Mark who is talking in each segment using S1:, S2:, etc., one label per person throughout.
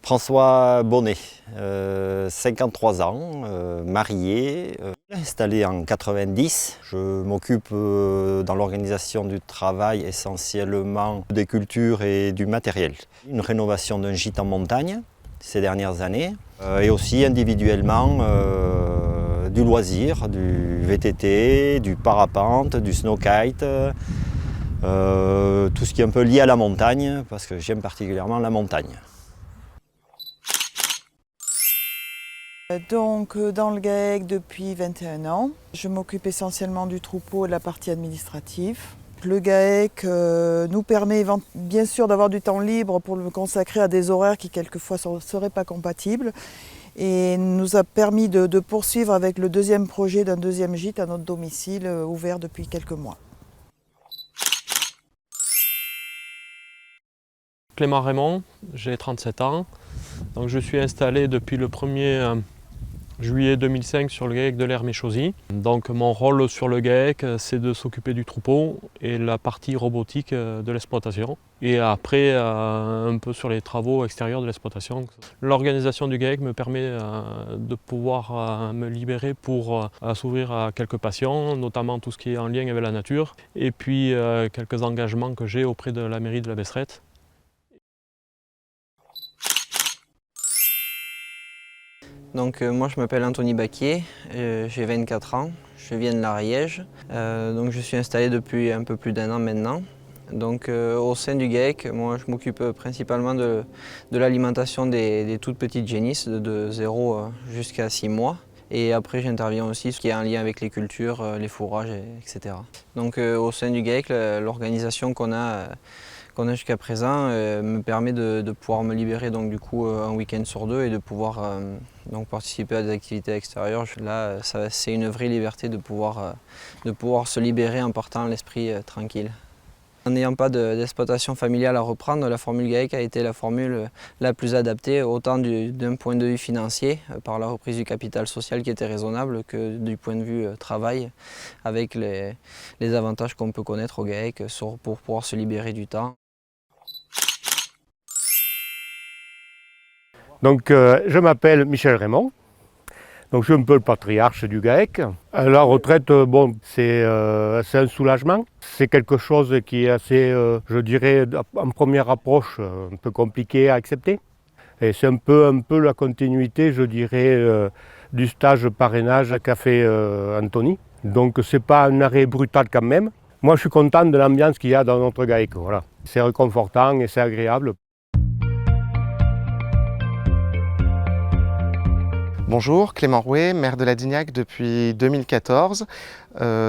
S1: François Bonnet, 53 ans, marié, installé en 90. Je m'occupe dans l'organisation du travail essentiellement des cultures et du matériel. Une rénovation d'un gîte en montagne ces dernières années et aussi individuellement du loisir, du VTT, du parapente, du snowkite, tout ce qui est un peu lié à la montagne parce que j'aime particulièrement la montagne.
S2: Donc dans le GAEC depuis 21 ans, je m'occupe essentiellement du troupeau et de la partie administrative. Le GAEC nous permet bien sûr d'avoir du temps libre pour le consacrer à des horaires qui quelquefois ne seraient pas compatibles et nous a permis de poursuivre avec le deuxième projet d'un deuxième gîte à notre domicile ouvert depuis quelques mois.
S3: Clément Raymond, j'ai 37 ans, donc je suis installé depuis le 1er juillet 2005 sur le GAEC de l'Hermé-Chauzy. Donc mon rôle sur le GAEC, c'est de s'occuper du troupeau et la partie robotique de l'exploitation. Et après, un peu sur les travaux extérieurs de l'exploitation. L'organisation du GAEC me permet de pouvoir me libérer pour s'ouvrir à quelques passions, notamment tout ce qui est en lien avec la nature, et puis quelques engagements que j'ai auprès de la mairie de la Besserette.
S4: Donc moi je m'appelle Anthony Baquier, j'ai 24 ans, je viens de l'Ariège. Donc je suis installé depuis un peu plus d'un an maintenant. Donc au sein du GAEC, moi je m'occupe principalement de l'alimentation des toutes petites génisses de 0 jusqu'à 6 mois. Et après j'interviens aussi ce qui est en lien avec les cultures, les fourrages, etc. Donc au sein du GAEC, l'organisation qu'on a jusqu'à présent me permet de pouvoir me libérer donc, du coup, un week-end sur deux et de pouvoir donc, participer à des activités extérieures. Là, c'est une vraie liberté de pouvoir se libérer en partant l'esprit tranquille. En n'ayant pas d'exploitation familiale à reprendre, la formule GAEC a été la formule la plus adaptée, autant d'un point de vue financier, par la reprise du capital social qui était raisonnable, que du point de vue travail, avec les avantages qu'on peut connaître au GAEC pour pouvoir se libérer du temps.
S5: Donc je m'appelle Michel Raymond, donc je suis un peu le patriarche du GAEC. La retraite, bon, c'est un soulagement. C'est quelque chose qui est assez, je dirais, en première approche, un peu compliqué à accepter. Et c'est un peu la continuité, je dirais, du stage parrainage qu'a fait Anthony. Donc c'est pas un arrêt brutal quand même. Moi je suis content de l'ambiance qu'il y a dans notre GAEC, voilà. C'est réconfortant et c'est agréable.
S6: Bonjour, Clément Rouet, maire de la Dignac depuis 2014.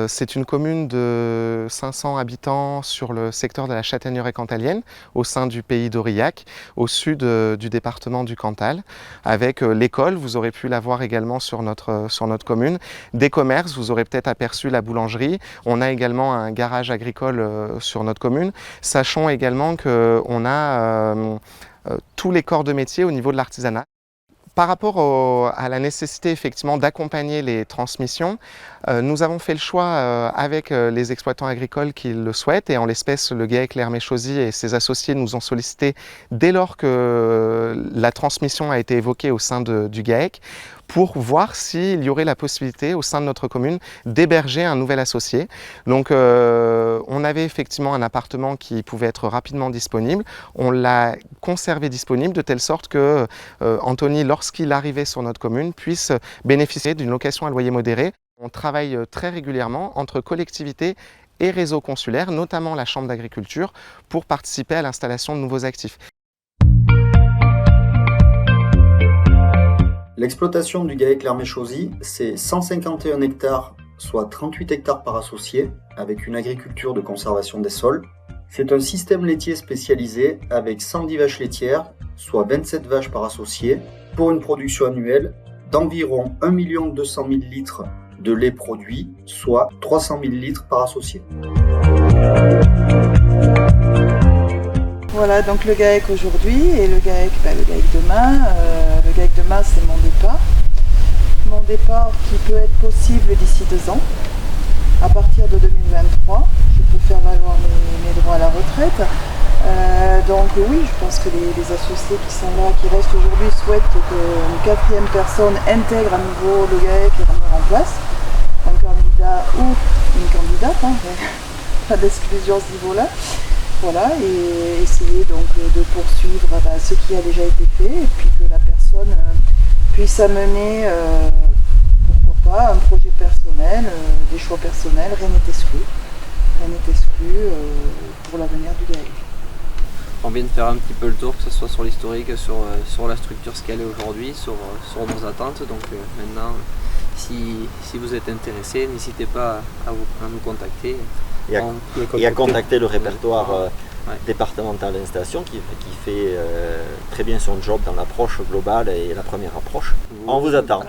S6: C'est une commune de 500 habitants sur le secteur de la Châtaigneraie cantalienne, au sein du pays d'Aurillac, au sud du département du Cantal, avec l'école, vous aurez pu la voir également sur notre commune, des commerces, vous aurez peut-être aperçu la boulangerie, on a également un garage agricole sur notre commune. Sachons également qu'on a tous les corps de métier au niveau de l'artisanat. Par rapport à la nécessité effectivement d'accompagner les transmissions, nous avons fait le choix avec les exploitants agricoles qui le souhaitent et en l'espèce le GAEC l'Hermé-Chauzy et ses associés nous ont sollicité dès lors que la transmission a été évoquée au sein du GAEC pour voir s'il y aurait la possibilité au sein de notre commune d'héberger un nouvel associé. Donc on avait effectivement un appartement qui pouvait être rapidement disponible, on l'a conservé disponible de telle sorte que Anthony, lorsqu'il arrivait sur notre commune, puisse bénéficier d'une location à loyer modéré. On travaille très régulièrement entre collectivités et réseaux consulaires, notamment la Chambre d'agriculture, pour participer à l'installation de nouveaux actifs.
S7: L'exploitation du GAEC l'Hermé-Chauzy, c'est 151 hectares, soit 38 hectares par associé, avec une agriculture de conservation des sols. C'est un système laitier spécialisé avec 110 vaches laitières, soit 27 vaches par associé, pour une production annuelle d'environ 1 200 000 litres de lait produit, soit 300 000 litres par associé.
S2: Voilà donc le GAEC aujourd'hui et le GAEC demain. Le GAEC demain c'est mon départ. Mon départ qui peut être possible d'ici 2 ans. À partir de 2023, je peux faire valoir mes droits à la retraite. Donc oui, je pense que les associés qui sont là, qui restent aujourd'hui, souhaitent qu'une quatrième personne intègre à nouveau le GAEC et la remplace. Un candidat ou une candidate, pas d'exclusion à ce niveau-là. Voilà, et essayer donc de poursuivre ce qui a déjà été fait et puis que la personne puisse amener, pourquoi pas, un projet personnel, des choix personnels, rien n'est exclu. Rien n'est exclu pour l'avenir du GAEC.
S4: On vient de faire un petit peu le tour, que ce soit sur l'historique, sur la structure, ce qu'elle est aujourd'hui, sur nos attentes. Donc maintenant, si vous êtes intéressé, n'hésitez pas à nous contacter.
S1: Et à contacter le répertoire départemental d'installation qui fait très bien son job dans l'approche globale et la première approche. On vous attend.